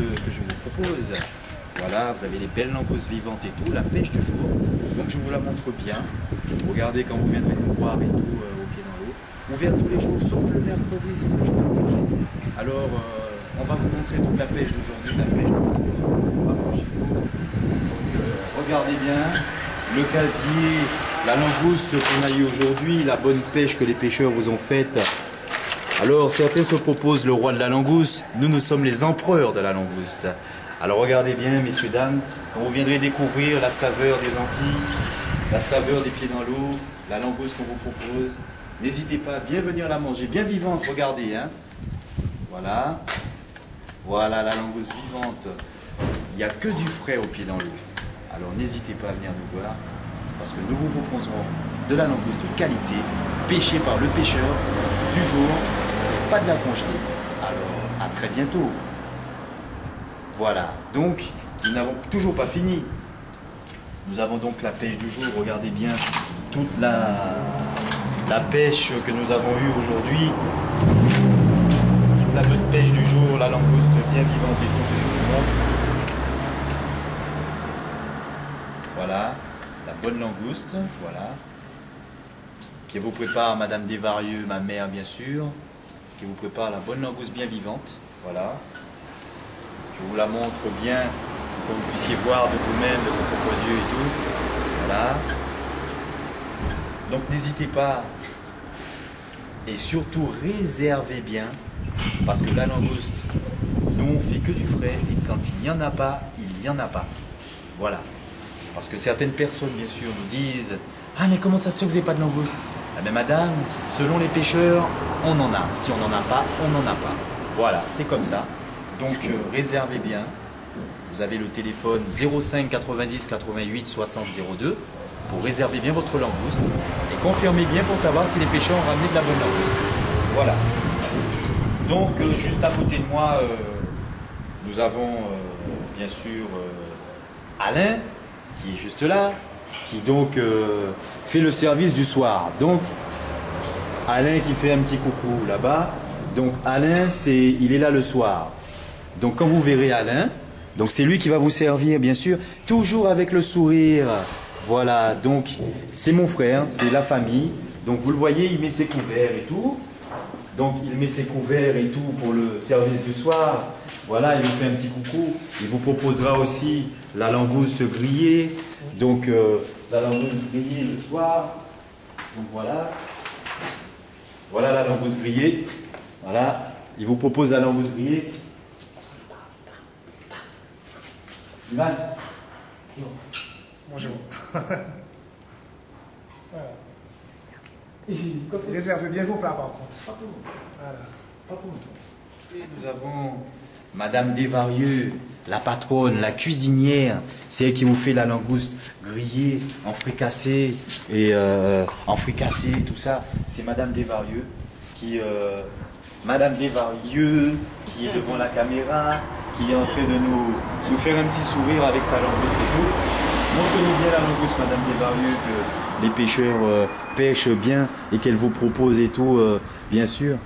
que je vous propose. Voilà, vous avez les belles langoustes vivantes et tout, la pêche du jour. Donc je vous la montre bien. Regardez quand vous viendrez nous voir et tout, au pied dans l'eau. Ouvert tous les jours, sauf le mercredi, c'est le jour de congé. Alors, on va vous montrer toute la pêche d'aujourd'hui, la pêche du jour. Approchez-vous. Regardez bien, le casier, la langouste qu'on a eue aujourd'hui, la bonne pêche que les pêcheurs vous ont faite. Alors, certains se proposent le roi de la langouste, nous sommes les empereurs de la langouste. Alors regardez bien, messieurs, dames, quand vous viendrez découvrir la saveur des Antilles, la saveur des pieds dans l'eau, la langouste qu'on vous propose, n'hésitez pas à bien venir la manger, bien vivante, regardez, hein. Voilà, voilà la langouste vivante. Il n'y a que du frais au pied dans l'eau. Alors n'hésitez pas à venir nous voir, parce que nous vous proposerons de la langouste de qualité, pêchée par le pêcheur du jour, pas de la congelée. Alors, à très bientôt. Voilà, donc, nous n'avons toujours pas fini. Nous avons donc la pêche du jour, regardez bien toute la pêche que nous avons eue aujourd'hui. Toute la bonne pêche du jour, la langouste bien vivante et tout, je vous montre. Voilà, la bonne langouste, voilà. Qui vous prépare Madame Desvarieux, ma mère bien sûr. Qui vous prépare la bonne langouste bien vivante, voilà. Je vous la montre bien pour que vous puissiez voir de vous-même, de vos propres yeux et tout. Voilà. Donc n'hésitez pas. Et surtout réservez bien. Parce que la langouste, nous on fait que du frais. Et quand il n'y en a pas, il n'y en a pas. Voilà. Parce que certaines personnes bien sûr nous disent: ah mais comment ça se fait que vous n'avez pas de langouste? Ah mais madame, selon les pêcheurs, on en a. Si on n'en a pas, on n'en a pas. Voilà, c'est comme ça. Donc réservez bien, vous avez le téléphone 05 90 88 60 02 pour réserver bien votre langouste et confirmez bien pour savoir si les pêcheurs ont ramené de la bonne langouste. Voilà. Donc juste à côté de moi, nous avons bien sûr Alain qui est juste là, qui donc fait le service du soir. Donc Alain qui fait un petit coucou là-bas. Donc Alain, il est là le soir. Donc quand vous verrez Alain, donc c'est lui qui va vous servir bien sûr, toujours avec le sourire. Voilà, donc c'est mon frère, c'est la famille. Donc vous le voyez, il met ses couverts et tout. Donc il met ses couverts et tout pour le service du soir. Voilà, il vous fait un petit coucou. Il vous proposera aussi la langouste grillée. Donc la langouste grillée le soir. Donc voilà. Voilà la langouste grillée. Voilà, il vous propose la langouste grillée. Ivan. Bonjour. Réservez bien vos plats par contre. Voilà. Et nous avons Madame Desvarieux, la patronne, la cuisinière. C'est elle qui vous fait la langouste grillée, en fricassé et tout ça. C'est Madame Desvarieux qui est devant la caméra, qui est en train de nous faire un petit sourire avec sa langouste et tout. Montrez-nous bien la langouste, Madame Desvarieux, que les pêcheurs pêchent bien et qu'elle vous propose et tout, bien sûr.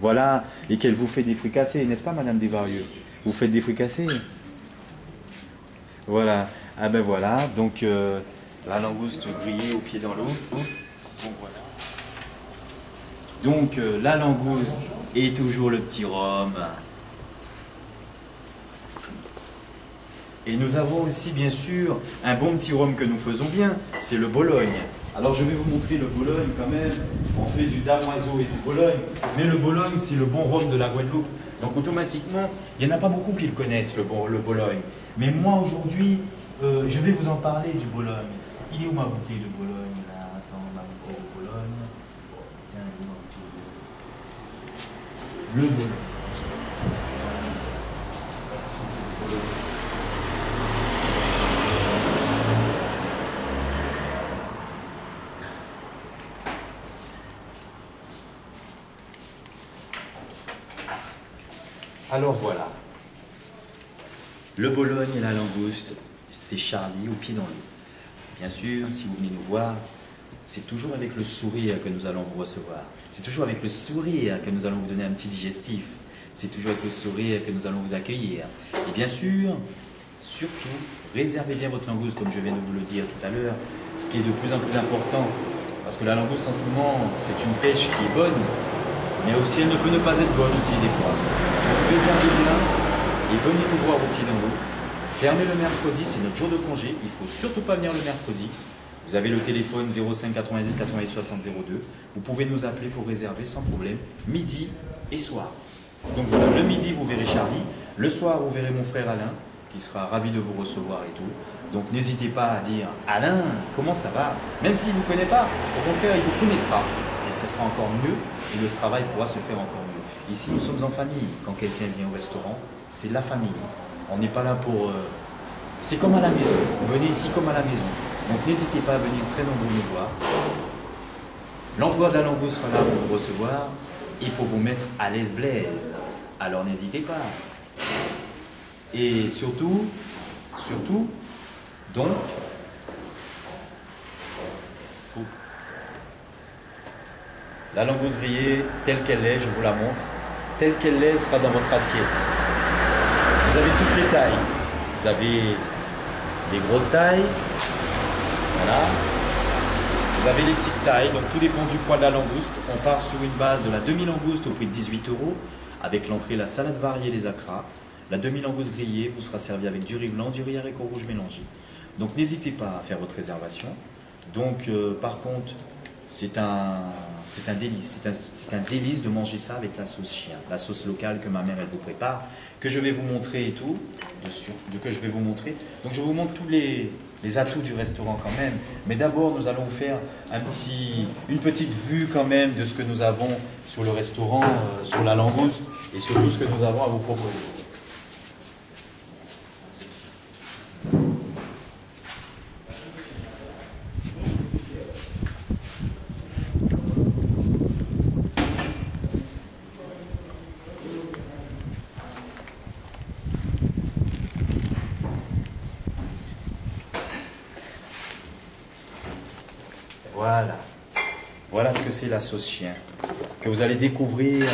Voilà, et qu'elle vous fait des fricassés, n'est-ce pas, Madame Desvarieux? Vous faites des fricassés? Voilà, ah ben voilà, donc la langouste grillée au pied dans l'eau. Donc voilà. Donc la langouste et toujours le petit rhum. Et nous avons aussi bien sûr un bon petit rhum que nous faisons bien, c'est le Bologne. Alors je vais vous montrer le Bologne quand même. On fait du damoiseau et du Bologne, mais le Bologne c'est le bon rhum de la Guadeloupe. Donc automatiquement, il n'y en a pas beaucoup qui le connaissent, le Bologne. Mais moi aujourd'hui, je vais vous en parler du Bologne. Il est où ma bouteille de Bologne là? Attends, ma bouteille de Bologne. Tiens, il est où ma bouteille de Bologne? Le Bologne. Alors voilà, le Bologne et la langouste, c'est Charlie au pied dans l'eau. Bien sûr, si vous venez nous voir, c'est toujours avec le sourire que nous allons vous recevoir. C'est toujours avec le sourire que nous allons vous donner un petit digestif. c'est toujours avec le sourire que nous allons vous accueillir. Et bien sûr, surtout, réservez bien votre langouste, comme je viens de vous le dire tout à l'heure, ce qui est de plus en plus important, parce que la langouste en ce moment, c'est une pêche qui est bonne, mais aussi elle ne peut ne pas être bonne aussi des fois. Donc réservez bien et venez nous voir au pied d'en haut. Fermez le mercredi, c'est notre jour de congé, il ne faut surtout pas venir le mercredi. Vous avez le téléphone 05 90 88 60 02. Vous pouvez nous appeler pour réserver sans problème, midi et soir. Donc voilà, le midi vous verrez Charlie, le soir vous verrez mon frère Alain, qui sera ravi de vous recevoir et tout. Donc n'hésitez pas à dire « Alain, comment ça va ?» Même s'il ne vous connaît pas, au contraire, il vous connaîtra. Et ce sera encore mieux, et le travail pourra se faire encore mieux. Ici, nous sommes en famille. Quand quelqu'un vient au restaurant, c'est la famille. On n'est pas là pour... C'est comme à la maison. Vous venez ici comme à la maison. Donc n'hésitez pas à venir très nombreux nous voir. L'emploi de la langouste sera là pour vous recevoir et pour vous mettre à l'aise Blaise. Alors n'hésitez pas. Et surtout, donc, la langouste grillée telle qu'elle est, je vous la montre, telle qu'elle est sera dans votre assiette. Vous avez toutes les tailles. Vous avez les grosses tailles, voilà. Vous avez les petites tailles, donc tout dépend du poids de la langouste. On part sur une base de la demi-langouste au prix de 18 €, avec l'entrée, la salade variée, les acras. La demi-langouste grillée vous sera servie avec du riz blanc, du riz haricot rouge mélangé. Donc n'hésitez pas à faire votre réservation. Donc par contre, c'est un délice. C'est un délice de manger ça avec la sauce chien, la sauce locale que ma mère elle vous prépare, que je vais vous montrer et tout, que je vais vous montrer. Donc je vous montre tous les atouts du restaurant quand même. Mais d'abord, nous allons vous faire une petite vue quand même de ce que nous avons sur le restaurant, sur la langouste et sur tout ce que nous avons à vous proposer. Voilà ce que c'est la sauce chien, que vous allez découvrir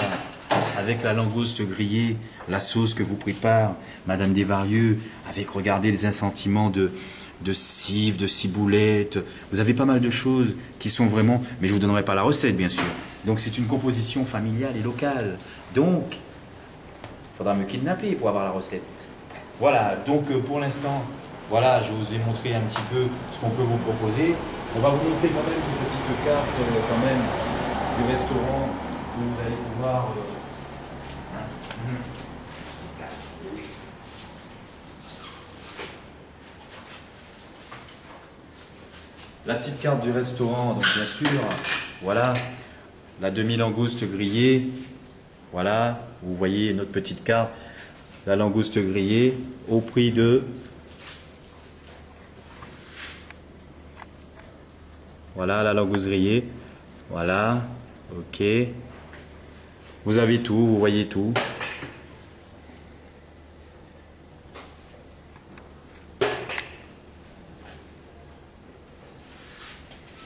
avec la langouste grillée, la sauce que vous prépare Madame Desvarieux, avec, regardez, les assentiments de cives, de ciboulettes. Vous avez pas mal de choses qui sont vraiment... Mais je ne vous donnerai pas la recette, bien sûr. Donc c'est une composition familiale et locale. Donc, il faudra me kidnapper pour avoir la recette. Voilà, donc pour l'instant... Voilà, je vous ai montré un petit peu ce qu'on peut vous proposer. On va vous montrer quand même une petite carte quand même du restaurant où vous allez pouvoir... La petite carte du restaurant, donc bien sûr, voilà, la demi-langouste grillée. Voilà, vous voyez notre petite carte, la langouste grillée au prix de... Voilà la langouste grillée. Voilà. Ok. Vous avez tout, vous voyez tout.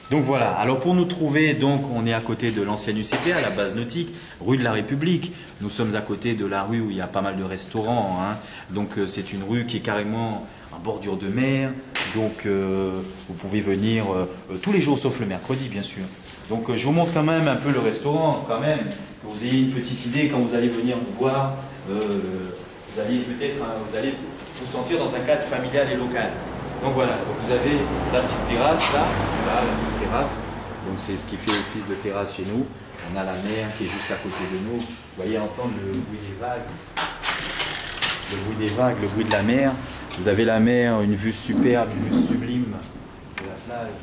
Donc voilà, alors pour nous trouver, donc on est à côté de l'ancienne UCPA, la base nautique, rue de la République. Nous sommes à côté de la rue où il y a pas mal de restaurants, hein. Donc c'est une rue qui est carrément en bordure de mer. Donc vous pouvez venir tous les jours sauf le mercredi bien sûr. Donc je vous montre quand même un peu le restaurant quand même, que vous ayez une petite idée quand vous allez venir nous voir. Vous allez peut-être vous allez vous sentir dans un cadre familial et local. Donc voilà, donc vous avez la petite terrasse là, voilà la petite terrasse. Donc c'est ce qui fait office de terrasse chez nous. On a la mer qui est juste à côté de nous. Vous voyez entendre le bruit des vagues. Le bruit des vagues, le bruit de la mer. Vous avez la mer, une vue superbe, une vue sublime de la plage.